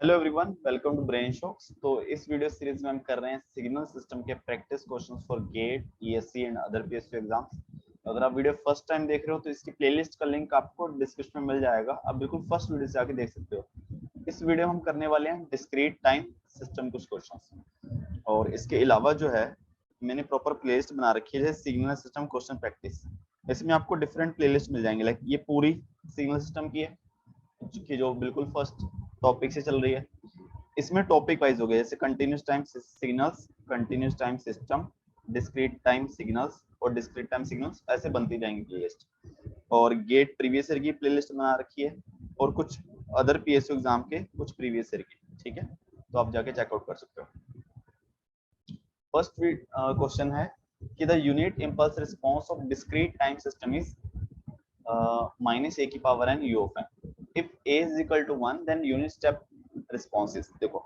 Hello everyone, welcome to brain shocks. तो इस video series में हम कर रहे हैं सिग्नल सिस्टम के practice questions for GATE, ESC and other PSU exams. अगर आप वीडियो फर्स्ट टाइम देख रहे हो तो इसकी प्लेलिस्ट का लिंक आपको डिस्क्रिप्शन में मिल जाएगा। आप बिल्कुल फर्स्ट वीडियो से आके देख सकते हो। इस वीडियो में हम करने वाले हैं डिस्क्रीट टाइम सिस्टम कुछ क्वेश्चन, और इसके अलावा जो है मैंने प्रॉपर प्लेलिस्ट बना रखी है सिग्नल सिस्टम क्वेश्चन प्रैक्टिस। इसमें आपको डिफरेंट प्लेलिस्ट मिल जाएंगे। लाइक ये पूरी सिग्नल सिस्टम की है कि जो बिल्कुल फर्स्ट टॉपिक से चल रही है। इसमें टॉपिक वाइज हो गया, जैसे continuous time signals, continuous time system, discrete time signals और डिस्क्रीट टाइम सिग्नल्स, ऐसे बनती जाएंगी प्लेलिस्ट। और गेट प्रीवियस ईयर की प्लेलिस्ट बना रखी है और कुछ अदर पीएसयू एग्जाम के कुछ प्रीवियस ईयर की। ठीक है, तो आप जाके चेकआउट कर सकते हो। फर्स्ट क्वेश्चन है कि the unit impulse response of discrete time system is minus ए की power N you of N. If A is equal to 1 then unit step responses. देखो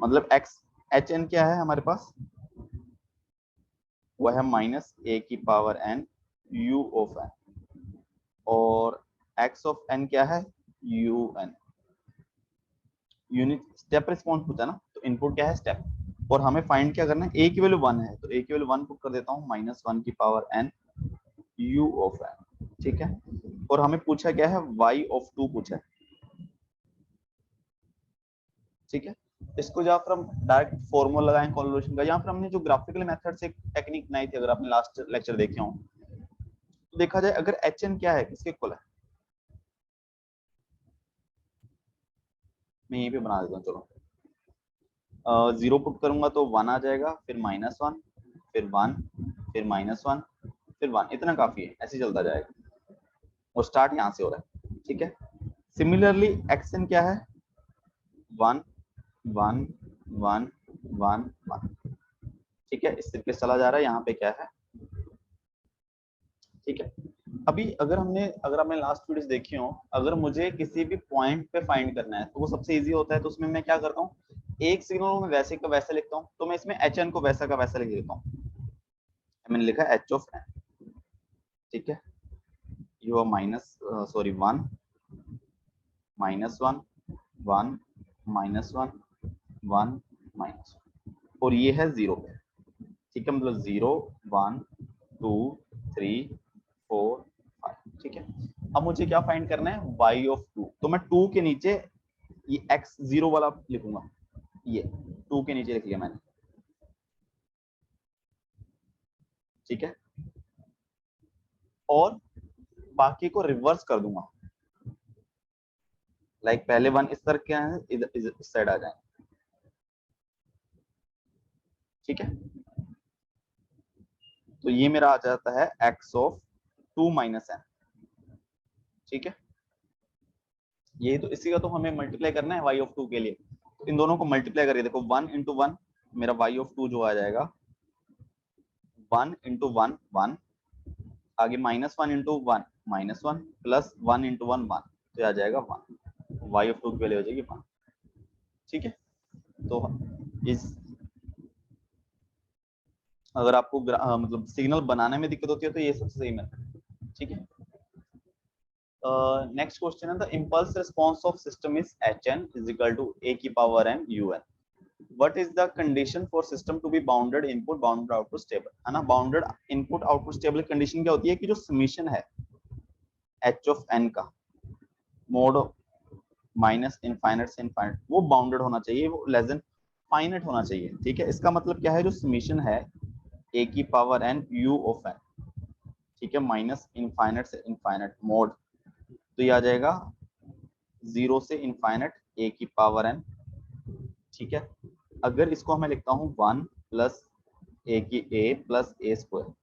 मतलब एक्स एच एन क्या है हमारे पास, वह है माइनस ए की power N you of n, और एक्स ऑफ एन क्या है, u n. Unit step response पूछा ना, तो इनपुट क्या है, स्टेप। और हमें फाइंड क्या करना है, ए की वैल्यू 1 है तो ए की वैल्यू 1 पुट कर देता हूँ, माइनस 1 की power N you of n. ठीक है, और हमें पूछा क्या है, वाई ऑफ 2 पूछा है। ठीक है, इसको जहाँ पर हम डायरेक्ट फॉर्मूला लगाएं कॉन्वोल्यूशन का, यहाँ पर हमने जो ग्राफिकल मेथड से टेक्निक बनाई थी, अगर आपने लास्ट लेक्चर देखे हो तो देखा जाए अगर एच एन क्या है, किसके इक्वल है, मैं यहीं पे बना देता हूँ। चलो 0 पुट करूंगा तो 1 आ जाएगा, फिर -1, फिर 1, फिर -1, फिर 1, इतना काफी है, ऐसे चलता जाएगा। और स्टार्ट यहाँ से हो रहा है। ठीक है, सिमिलरली एक्स एन क्या है, 1 1 1 1 1। ठीक है, इस तरीके से चला जा रहा है। यहाँ पे क्या है, ठीक है। अभी अगर आपने लास्ट वीडियोस देखी हो, अगर मुझे किसी भी पॉइंट पे फाइंड करना है तो वो सबसे इजी होता है। तो उसमें मैं क्या करता हूँ, एक सिग्नल में वैसे का वैसे लिखता हूँ, तो मैं इसमें एच एन को वैसा का वैसा लिख देता हूँ। मैंने लिखा एच ऑफ एन। ठीक है, यू आर माइनस सॉरी 1 -1 1 -1 1 -1, और ये है 0 पे। ठीक है, मतलब 0 1 2 3 4 5। ठीक है, अब मुझे क्या फाइंड करना है, y ऑफ 2। तो मैं 2 के नीचे ये x 0 वाला लिखूंगा, ये 2 के नीचे लिख लिया मैंने। ठीक है, और बाकी को रिवर्स कर दूंगा। लाइक पहले 1 इस तरह के हैं, इस साइड आ जाए। ठीक है, तो ये मेरा आ जाता है x ऑफ 2 माइनस एन। ठीक है, ये तो इसी का तो हमें मल्टीप्लाई करना है y ऑफ 2 के लिए। तो इन दोनों को मल्टीप्लाई करिए, देखो 1 इंटू 1 मेरा y ऑफ 2 जो आ जाएगा, 1 इंटू 1 1, आगे -1 इंटू 1 -1, प्लस 1 इंटू 1 1, तो आ जाएगा 1। y ऑफ 2 की वैल्यू हो जाएगी 1। ठीक है, तो इस अगर आपको मतलब सिग्नल बनाने में दिक्कत होती है तो ये सबसे सही मेथड है। ठीक है, नेक्स्ट क्वेश्चन है, the impulse response of system is hn is equal to a की power n un। What is the condition for system to be bounded input bounded output stable, है ना। Bounded input output stable condition क्या होती है कि जो summation है h of n का, मोड माइनस इनफाइनाइट से इनफाइनाइट, वो बाउंडेड होना चाहिए, वो लेस देन फाइनाइट होना चाहिए। ठीक है, इसका मतलब क्या है, जो समीशन है a की power n u of n, ठीक है, माइनस इनफाइनाइट से इनफाइनाइट मोड, तो ये आ जाएगा 0 से इनफाइनाइट a की पावर n। ठीक है, अगर इसको मैं लिखता हूँ 1 प्लस ए की a प्लस ए स्क्वायर,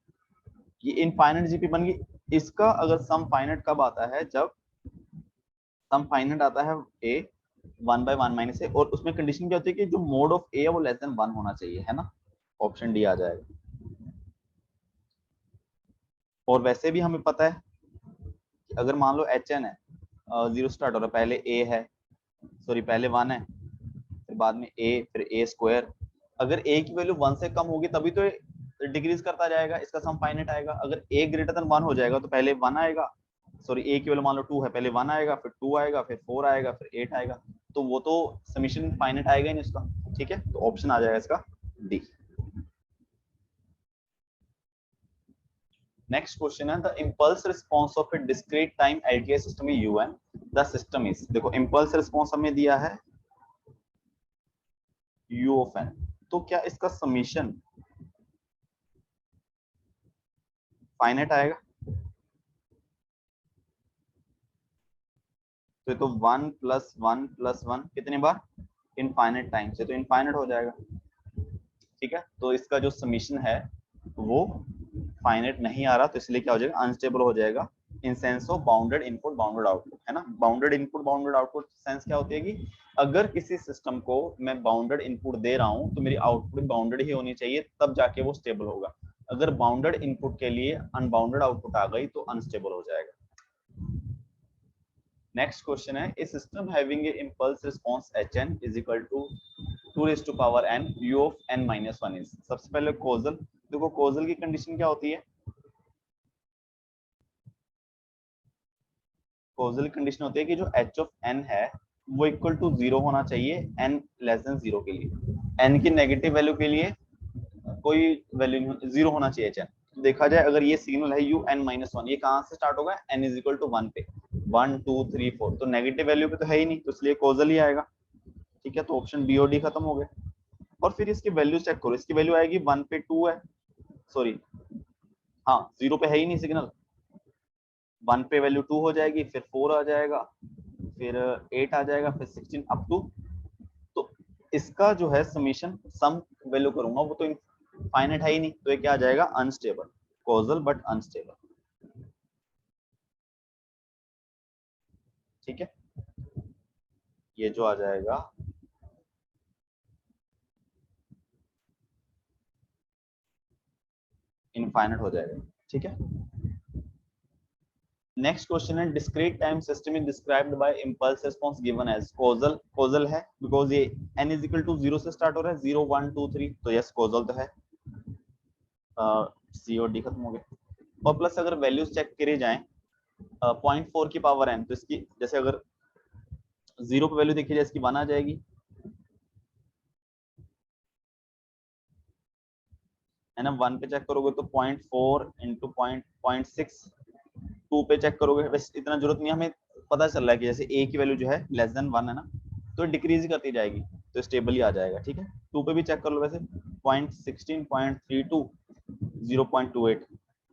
ये इनफाइनाइट जीपी बन गई। इसका अगर सम फाइनाइट कब आता है, जब सम फाइनाइट आता है a 1/1 माइनस ए, और उसमें कंडीशन क्या होती है कि जो मोड ऑफ a है वो लेस देन 1 होना चाहिए, है ना। ऑप्शन डी आ जाएगा। और वैसे भी हमें पता है कि अगर मान लो एच एन है, 0 स्टार्ट हो रहा है, पहले a है, सॉरी पहले 1 है, फिर बाद में a, फिर a स्क्वायर। अगर a की वैल्यू 1 से कम होगी तभी तो डिक्रीज करता जाएगा, इसका सम फाइनाइट आएगा। अगर a ग्रेटर देन 1 हो जाएगा तो पहले 1 आएगा, सॉरी a की वैल्यू मान लो 2 है, पहले 1 आएगा, फिर 2 आएगा, फिर 4 आएगा, फिर 8 आएगा। तो वो तो समीशन इनफाइनाइट आएगा ही नहीं उसका, ठीक है, तो ऑप्शन आ जाएगा इसका डी। नेक्स्ट क्वेश्चन है the impulse response of A discrete time LTI system UN, the system is, देखो इम्पल्स रिस्पांस हमें दिया है U ऑफ n, तो क्या इसका समीशन फाइनाइट आएगा? तो ये तो 1 + 1 + 1 कितने बार, इनफाइनाइट टाइम से, तो इनफाइनाइट हो जाएगा, ठीक है। तो इसका जो समीशन है वो फाइनाइट नहीं आ रहा, तो इसलिए क्या हो जाएगा, अनस्टेबल हो जाएगा in sense of bounded input bounded output, है ना। Bounded input bounded output sense क्या होती है कि अगर किसी सिस्टम को मैं बाउंडेड इनपुट दे रहा हूं तो मेरी आउटपुट बाउंडेड ही होनी चाहिए, तब जाके वो स्टेबल होगा। अगर बाउंडेड इनपुट के लिए अनबाउंडेड आउटपुट आ गई तो अनस्टेबल हो जाएगा। नेक्स्ट क्वेश्चन है a system having a impulse response Hn is equal to 2n u of n-1 is, सबसे पहले कॉजल, देखो कॉजल की कंडीशन क्या होती है, कॉजल कंडीशन होती है कि जो h of n है वो इक्वल टू 0 होना चाहिए n लेस देन 0 के लिए, n की नेगेटिव वैल्यू के लिए कोई वैल्यू नहीं, 0 होना चाहिए hn। देखा जाए अगर ये सिग्नल है UN-1, ये कहां से स्टार्ट होगा, n इज इक्वल टू 1 पे, 1 2 3 4, तो नेगेटिव वैल्यू पे तो है ही नहीं, तो इसलिए कॉजल ही आएगा, ठीक है। तो ऑप्शन बी और डी खत्म हो गए। और फिर इसकी वैल्यू चेक करो, इसकी वैल्यू आएगी 1 पे 2 है, सॉरी हाँ 0 पे है ही नहीं सिग्नल, 1 पे वैल्यू 2 हो जाएगी, फिर 4 आ जाएगा, फिर 8 आ जाएगा, फिर 16 अप टू, तो इसका जो है समीशन सम वैल्यू करूंगा वो तो फाइनाइट है ही नहीं, तो ये क्या आ जाएगा, अनस्टेबल, कॉजल बट अनस्टेबल, ठीक है। ये जो आ जाएगा इनफाइनाइट हो जाएगा, ठीक है। नेक्स्ट क्वेश्चन है discrete time system is described by impulse response given as, causal, causal है बिकॉज ये n इज इक्वल टू 0 से स्टार्ट हो रहा है, 0 1 2 3, तो यस कॉजल तो है, सी और डी खत्म हो गए। और प्लस अगर वैल्यूज चेक करे जाएं 0.4 की पावर n, तो इसकी जैसे अगर 0 पे वैल्यू देखी जाए इसकी 1 आ जाएगी, है ना। 1 पे चेक करोगे तो 0.4 इंटू 0.6, 2 पे चेक करोगे, वैसे इतना जरूरत नहीं, हमें पता चल रहा है कि जैसे a की वैल्यू जो है लेस देन 1 है ना, तो डिक्रीज ही करती जाएगी, तो स्टेबल ही आ जाएगा, ठीक है। 2 पे भी चेक कर लो वैसे 0.16 0.32 0.28,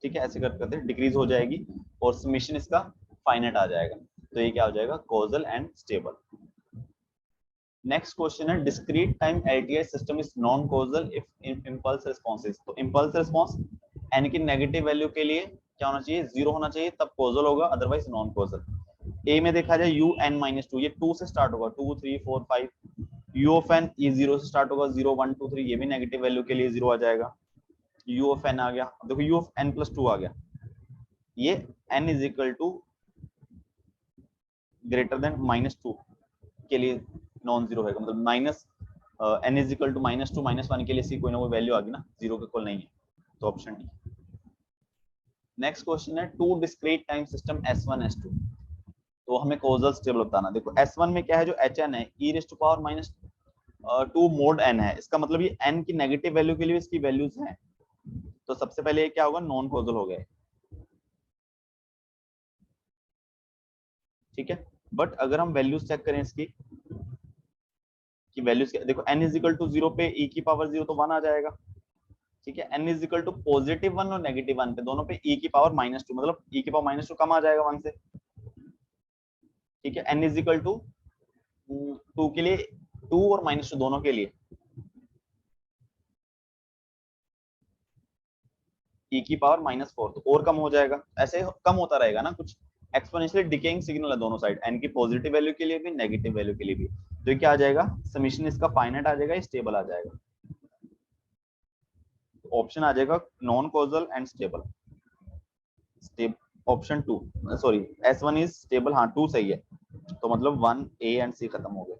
ठीक है, ऐसे करते करते डिक्रीज हो जाएगी और समीशन इसका फाइनाइट आ जाएगा, तो ये क्या हो जाएगा, causal and stable. Next question है discrete time LTI system is non causal if impulse response, तो इंपल्स रिस्पांस n की नेगेटिव वैल्यू के लिए क्या होना चाहिए, 0 होना चाहिए, तब कॉजल होगा, अदरवाइज नॉन कॉजल। ए में देखा जाए UN-2, ये 2 से स्टार्ट होगा, 2 3 4 5, u ऑफ n ये 0 से स्टार्ट होगा, 0 1 2 3, ये भी नेगेटिव वैल्यू के लिए 0 आ जाएगा, u ऑफ n आ गया, देखो u ऑफ n+2 आ गया, ये n is equal to greater than -2 के लिए नॉन जीरो होगा, मतलब minus n is equal to -2 -1 के लिए इसकी कोई ना कोई वैल्यू आ गई ना, 0 के इक्वल नहीं है, तो ऑप्शन डी। नेक्स्ट क्वेश्चन है two discrete time system S1 S2, तो हमें कॉजल स्टेबल बताना, देखो S1 में क्या है, जो Hn है e⁻²⁻2 मोड n है, इसका मतलब ये n की नेगेटिव वैल्यू के लिए इसकी वैल्यूज हैं, तो सबसे पहले ये क्या होगा, नॉन कॉजल हो गया, ठीक है। बट अगर हम वैल्यूज चेक करें इसकी कि वैल्यूज देखो n इज इक्वल टू 0 पे e⁻0 तो 1 आ जाएगा, ठीक है। n इज इक्वल टू +1 और -1 पे दोनों पे e⁻², मतलब e⁻² कम आ जाएगा 1 से, ठीक है। n इज इक्वल टू 2 के लिए, 2 और -2 दोनों के लिए e⁻⁴ तो और कम हो जाएगा, ऐसे कम होता रहेगा ना, कुछ एक्सपोनेंशियली डिकेइंग सिग्नल है दोनों साइड, n की पॉजिटिव वैल्यू के लिए भी नेगेटिव वैल्यू के लिए भी, तो ये क्या आ जाएगा, समीशन इसका फाइनाइट आ जाएगा, स्टेबल आ जाएगा, ऑप्शन आ जाएगा non causal and stable, option 2, sorry S1 is stable, हाँ 2 सही है, तो मतलब 1 A एंड C खत्म हो गए।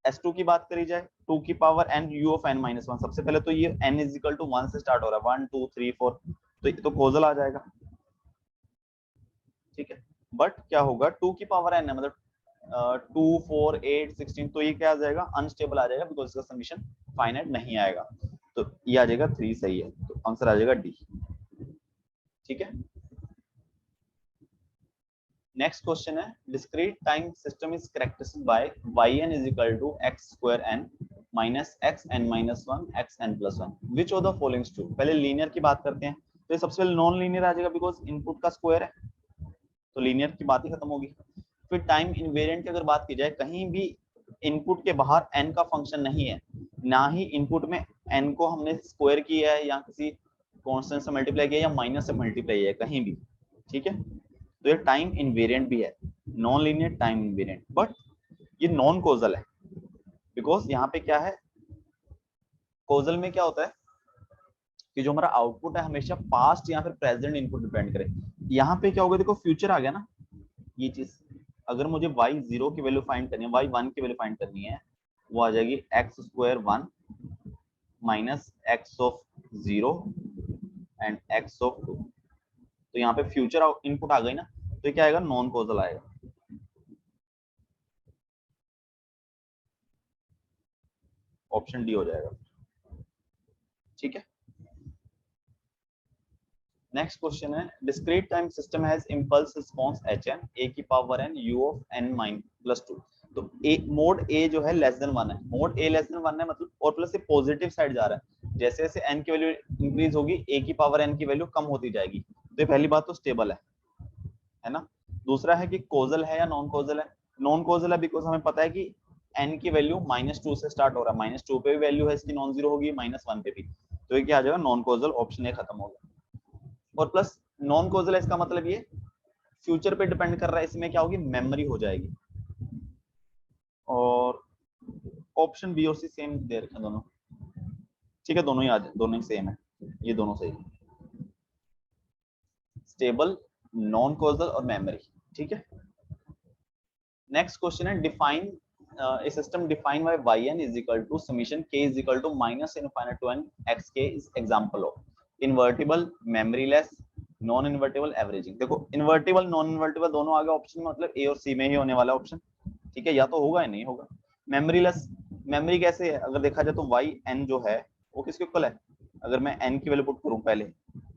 S2 की बात करी जाए, 2 की power n u of n-1, सबसे पहले तो ये n इज इक्वल टू 1 से स्टार्ट हो रहा है, 1 2 3 4, तो ये तो कॉजल आ जाएगा, ठीक है। बट क्या होगा, 2 की पावर n है, मतलब 2 4 8 16, तो ये क्या आ जाएगा, अनस्टेबल आ जाएगा, बिकॉज इसका समीशन फाइनाइट नहीं आएगा। तो ये आ जाएगा 3 सही है, तो आंसर आ जाएगा डी। ठीक है, नेक्स्ट क्वेश्चन है discrete time system is characterized by yn is equal to x square n minus x n minus 1 x n plus 1 which of the following true. पहले लीनियर की बात करते हैं, तो ये सबसे पहले नॉन लीनियर आ जाएगा, बिकॉज इनपुट का स्क्वायर है, तो लीनियर की बात ही खत्म होगी। फिर टाइम इनवेरिएंट की अगर बात की जाए, कहीं भी इनपुट के बाहर n का फंक्शन नहीं है, ना ही इनपुट में n को हमने स्क्वायर किया है या किसी कांस्टेंट से मल्टीप्लाई किया या माइनस से मल्टीप्लाई किया है कहीं भी। ठीक है, तो ये टाइम इनवेरिएंट भी है, non linear time invariant, but ये नॉन कोजल है, बिकॉज यहाँ पे क्या है, कोजल में क्या होता है कि जो हमारा आउटपुट है हमेशा पास्ट या फिर प्रेजेंट इनपुट डिपेंड करे। यहाँ पे क्या होगा, देखो फ्यूचर आ गया ना, ये चीज अगर मुझे y0 की वैल्यू फाइंड करनी है, y1 की वैल्यू फाइंड करनी है, वो आ जाएगी x square 1 minus x of 0 and x of 2। तो यहाँ पे फ्यूचर इनपुट आ गई ना, तो क्या आएगा, नॉन कोजल आएगा। ऑप्शन डी हो जाएगा। ठीक है, नेक्स्ट क्वेश्चन है discrete time system has impulse response hn a की power n u of n mine plus 2। तो ए मोड ए जो है लेस देन 1 है, मोड ए लेस देन 1 है मतलब, और प्लस से पॉजिटिव साइड जा रहा है, जैसे जैसे n की वैल्यू इंक्रीज होगी a की पावर n की वैल्यू कम होती जाएगी। तो ये पहली बात तो स्टेबल है ना। दूसरा है कि कोजल है या नॉन कोजल है, नॉन कोजल है बिकॉज हमें पता है कि n की वैल्यू -2 से स्टार्ट हो रहा है, -2 पे भी वैल्यू है इसकी नॉन जीरो होगी, -1 पे भी, तो ये क्या आ जाएगा, नॉन कोजल, ऑप्शन ए खत्म होगा। और प्लस नॉन कोजल है, इसका मतलब ये फ्यूचर पे डिपेंड कर रहा है, इसमें क्या होगी, मेमोरी हो जाएगी। और ऑप्शन बी और सी सेम दे रखे दोनों। ठीक है, दोनों ही दोनों ही सेम है, ये दोनों सही है, स्टेबल, नॉन कोजल और मेमोरी। ठीक है, नेक्स्ट क्वेश्चन है define a system defined by yn is equal to summation k is equal to minus infinite to n xk is example of invertible, memoryless, non invertible, averaging. देखो invertible non invertible दोनों आ गए option में, मतलब ए और सी में ही होने वाला option. ठीक है, या तो होगा या नहीं होगा। मेमोरीलेस, मेमोरी कैसे है, अगर देखा जाए तो वाई एन जो है वो किसके इक्वल है, अगर मैं एन की वैल्यू पुट करूं, पहले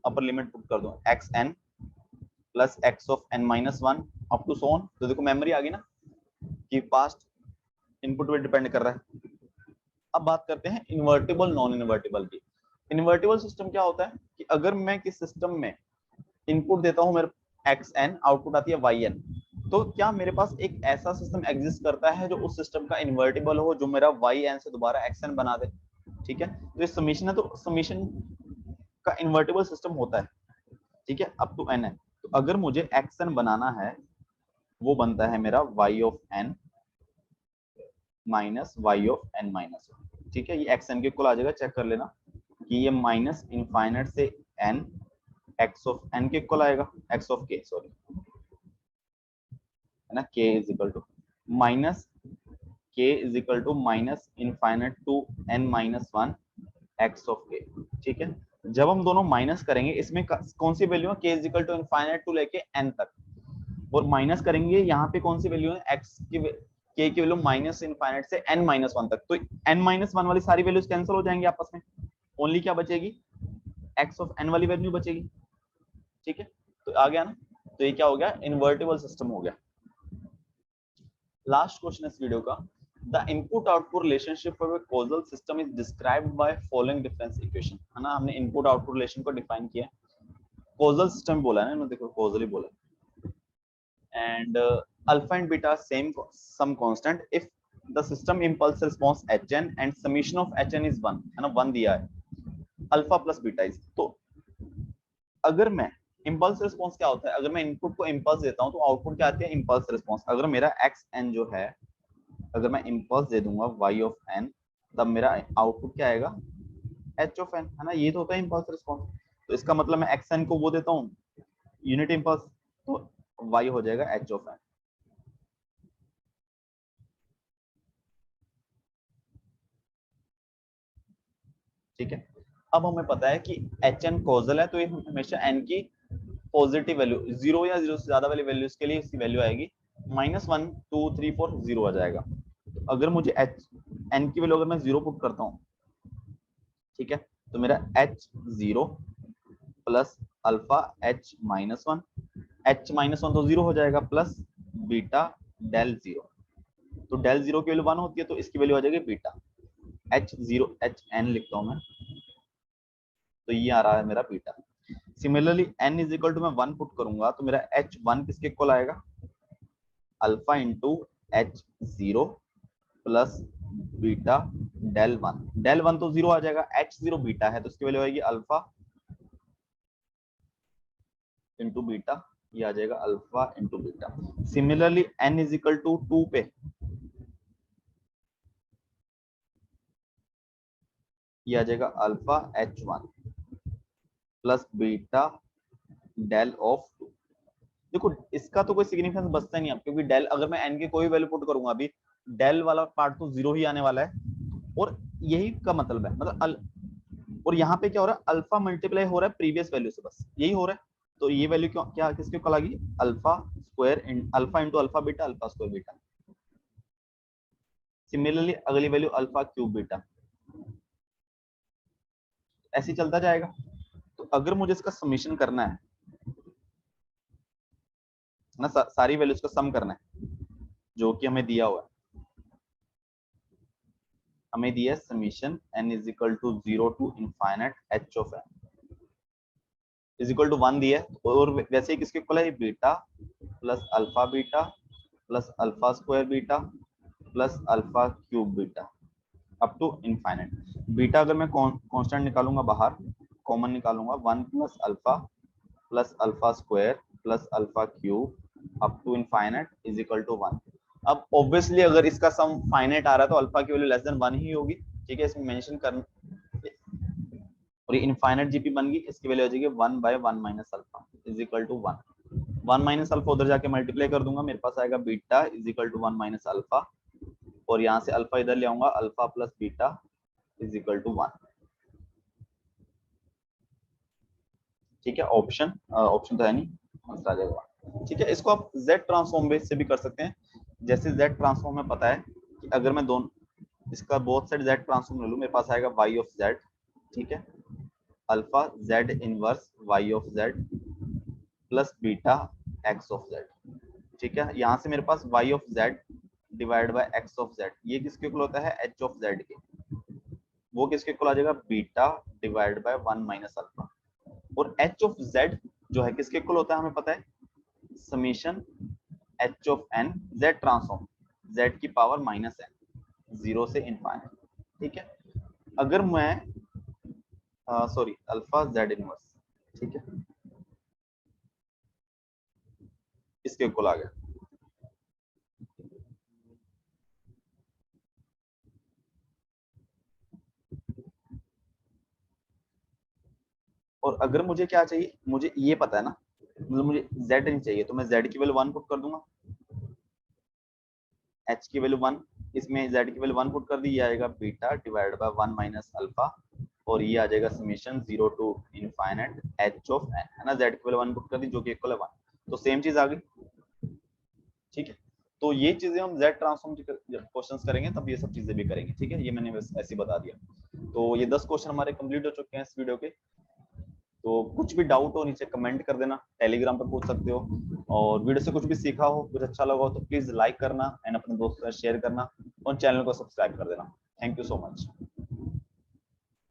अपर लिमिट पुट कर दूं x n plus x of n minus 1 up to so on, तो देखो मेमोरी आ गई ना कि पास्ट इनपुट पे डिपेंड कर रहा है। अब बात करते हैं इन्वर्टेबल नॉन इन्वर्टेबल की। इन्वर्टेबल सिस्टम क्या होता है कि अगर मैं किस सिस्टम में इनपुट देता हूं, मेरे एक्स एन, आउटपुट आती है वाई एन, तो क्या मेरे पास एक ऐसा सिस्टम एग्जिस्ट करता है जो उस सिस्टम का इन्वर्टेबल हो, जो मेरा वाई एन से दोबारा एक्स एन बना दे। ठीक है, तो ये समीशन है, तो समीशन का इन्वर्टेबल सिस्टम होता है। ठीक है, अप टू एन है, तो अगर मुझे एक्स एन बनाना है, वो बनता है मेरा y of n minus y of n minus 1। ठीक है, ये एक्स एन के इक्वल आ जाएगा, चेक कर लेना कि ये माइनस इनफाइनाइट से एन एक्स ऑफ एन के इक्वल आएगा, एक्स ऑफ के सॉरी, है ना, k is equal to minus k is equal to minus infinite to n minus 1 x of k। ठीक है, जब हम दोनों माइनस करेंगे, इसमें कौन सी वैल्यू है, k is equal to infinite to लेके n तक, और माइनस करेंगे यहाँ पे कौन सी वैल्यू है, x की k की वैल्यू माइनस इनफाइनाइट से n माइनस 1 तक, तो n माइनस 1 वाली सारी वैल्यूज कैंसिल हो जाएंगी आपस में, ओनली क्या बचेगी, x ऑफ n वाली वैल्यू बचेगी। ठीक है, तो आ गया ना, तो ये क्या हो गया, इन्वर्टेबल सिस्टम हो गया। लास्ट क्वेश्चन इस वीडियो का, the input output relationship for a causal system is described by following difference equation, है ना, हमने इनपुट आउटपुट रिलेशन को डिफाइन किया, कॉजल सिस्टम बोला है ना, देखो कॉजल ही बोला, and alpha and beta same some constant if the system impulse response hn and summation of hn is 1, है ना, 1 दिया है, अल्फा प्लस बीटा इज, तो अगर मैं इंपल्स रिस्पांस क्या होता है, अगर मैं इनपुट को इंपल्स देता हूं तो आउटपुट क्या आती है, इंपल्स रिस्पांस। अगर मेरा एक्स एन जो है, अगर मैं इंपल्स दे दूंगा वाई ऑफ एन, तब मेरा आउटपुट क्या आएगा, एच ऑफ एन, है ना, ये तो होता है इंपल्स रिस्पांस। तो इसका मतलब मैं एक्स एन को वो देता हूँ यूनिट इंपल्स, तो वाई हो जाएगा एच ऑफ एन। ठीक है, अब हमें पता है कि एच एन कॉजल है, तो ये हमेशा एन की पॉजिटिव वैल्यू, जीरो या जीरो से ज्यादा वाली वैल्यूज के लिए इसकी वैल्यू आएगी -1 2 3 4 0 आ जाएगा। तो अगर मुझे h n की वैल्यू अगर मैं 0 पुट करता हूँ, ठीक है, तो मेरा h0 plus alpha h-1, h-1 तो 0 हो जाएगा, प्लस बीटा डेल 0, तो डेल 0 की वैल्यू 1 होती है, तो इसकी वैल्यू आ जाएगी बीटा h0 hn लिखता हूं मैं, तो ये आ रहा है मेरा beta. Similarly n is equal to मैं 1 पुट करूंगा तो मेरा h1 किसके इक्वल आएगा, alpha into h0 plus beta del 1, del 1 तो 0 आ जाएगा, h0 बीटा है तो इसकी वैल्यू आएगी अल्फा इंटू बीटा, ये आ जाएगा alpha into beta. Similarly n is equal to 2 पे ये आ जाएगा alpha h1 plus beta del of 2। देखो इसका तो कोई सिग्निफिकेंस बचता ही नहीं है, क्योंकि डेल अगर मैं n की कोई वैल्यू पुट करूंगा अभी, डेल वाला पार्ट तो 0 ही आने वाला है, और यही का मतलब है, मतलब और यहाँ पे क्या हो रहा है, अल्फा मल्टीप्लाई हो रहा है प्रीवियस वैल्यू से, बस यही हो रहा है। तो ये वैल्यू क्यों क्या किसके इक्वल आ गई, alpha square alpha into alpha beta, alpha square beta. Similarly अगली वैल्यू अल्फा क्यूब बीटा, ऐसे ही चलता जाएगा। तो अगर मुझे इसका समीशन करना है ना, सारी वैल्यूज का सम करना है जो कि हमें दिया हुआ है, हमें दिया है summation n is equal to 0 to infinite h of n is equal to 1 दिया है, और वैसे ही किसके इक्वल है, beta plus alpha beta plus alpha square beta plus alpha cube beta up to infinite. Beta अगर मैं कांस्टेंट निकालूंगा बाहर, कॉमन निकालूंगा, 1 plus alpha square plus alpha cube up to infinite is equal to 1। अब obviously अगर इसका सम finite आ रहा है तो अल्फा की वैल्यू लेस देन 1 ही होगी, ठीक है, इसमें मेंशन कर, और ये इनफाइनाइट जीपी बन गई, इसकी वैल्यू हो जाएगी 1 by 1 minus alpha is equal to 1। 1 minus alpha उधर जाके मल्टीप्लाई कर दूंगा, मेरे पास आएगा beta is equal to 1 minus alpha, और यहाँ से अल्फा इधर ले आऊंगा, alpha plus beta is equal to 1। ठीक है, ऑप्शन ऑप्शन तो है नहीं, आंसर आ जाएगा। ठीक है, इसको आप z ट्रांसफॉर्म बेस से भी कर सकते हैं। जैसे z ट्रांसफॉर्म में पता है कि अगर मैं दोनों इसका बोथ साइड z ट्रांसफॉर्म ले लूं, मेरे पास आएगा y ऑफ z, ठीक है, alpha z inverse y of z plus beta x of z। ठीक है, यहाँ से मेरे पास y of z divide by x of z, ये किसके इक्वल होता है, h ऑफ z के, वो किसके इक्वल आ जाएगा, beta divide by 1 minus alpha. और h ऑफ z जो है किसके इक्वल होता है, हमें पता है, summation h of n z transform z की पावर माइनस n, 0 से इनफाइनाइट। ठीक है, अगर मैं सॉरी अल्फा z इनवर्स, ठीक है, इसके इक्वल आ गया। और अगर मुझे क्या चाहिए, मुझे ये पता है ना, मतलब मुझे z नहीं चाहिए, तो मैं z की वैल्यू 1 पुट कर दूंगा, h की वैल्यू 1, इसमें z की वैल्यू 1 पुट कर दी, ये आएगा beta divide by 1 minus alpha, और ये आ जाएगा summation 0 to infinite h of n, है ना, z की वैल्यू 1 पुट कर दी जो कि इक्वल है 1, तो सेम चीज आ गई। ठीक है, तो ये चीजें हम z ट्रांसफॉर्म क्वेश्चंस करेंगे तब ये सब चीजें भी करेंगे। ठीक है, ये मैंने बस ऐसे ही बता दिया। तो ये 10 क्वेश्चन हमारे कंप्लीट हो चुके हैं इस वीडियो के। तो कुछ भी डाउट हो नीचे कमेंट कर देना, टेलीग्राम पे पूछ सकते हो, और वीडियो से कुछ भी सीखा हो, कुछ अच्छा लगा हो तो प्लीज लाइक करना एंड अपने दोस्तों के साथ शेयर करना, और चैनल को सब्सक्राइब कर देना। Thank you so much.